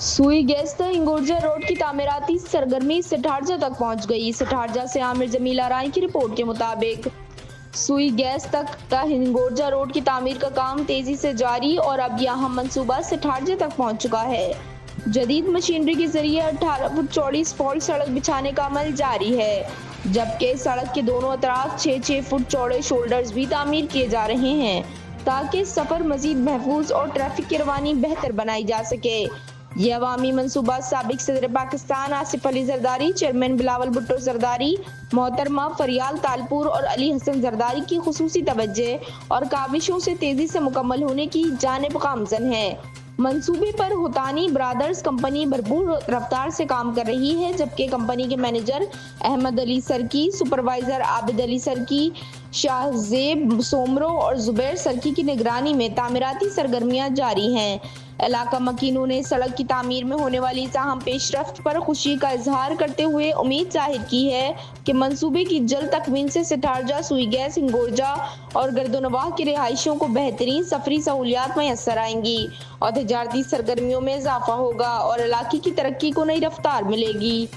सुई गेस्ता हिंगोरजा रोड की तामीराती सरगर्मी सिठारजा तक पहुंच गई। सिठारजा से आमिर जमीला राय की रिपोर्ट के मुताबिक सुई गैस तक का हिंगोरजा रोड की तामीर का काम तेजी से जारी और अब यहां मंसूबा सिठारजा तक पहुंच चुका है। जदीद मशीनरी के जरिए 18 फुट चौड़ी स्फॉल्ट सड़क बिछाने का अमल जारी है, जबकि सड़क के दोनों अतराफ 6-6 फुट चौड़े शोल्डर्स भी तामीर किए जा रहे हैं ताकि सफर मजीद महफूज और ट्रैफिक की रवानी बेहतर बनाई जा सके। ये अवामी मनसूबा साबिक सदर पाकिस्तान आसिफ अली जरदारी, चेयरमैन बिलावल भुट्टो जरदारी, मोहतरमा फरियाल तालपुर और अली हसन जरदारी की खुसूसी तवज्जो और काविशों से तेजी से मुकम्मल होने की जानिब गामजन है। मंसूबे पर हुतानी ब्रादर्स कंपनी भरपूर रफ्तार से काम कर रही है, जबकि कंपनी के मैनेजर अहमद अली सरकी, सुपरवाइजर आबिद अली सरकी, शाहजेब सोमरो और जुबैर सरकी की निगरानी में तामीराती सरगर्मियां जारी हैं। इलाका मकीनों ने सड़क की तामीर में होने वाली ताहम पेशरफ्त पर खुशी का इजहार करते हुए उम्मीद जाहिर की है कि मंसूबे की जल्द तकमील से सिठारजा, सुई गैस, हिंगोरजा और गर्दोनवाह की रिहाइशों को बेहतरीन सफरी सहूलियात मैसर आएंगी और तजारती सरगर्मियों में इजाफा होगा और इलाके की तरक्की को नई रफ्तार मिलेगी।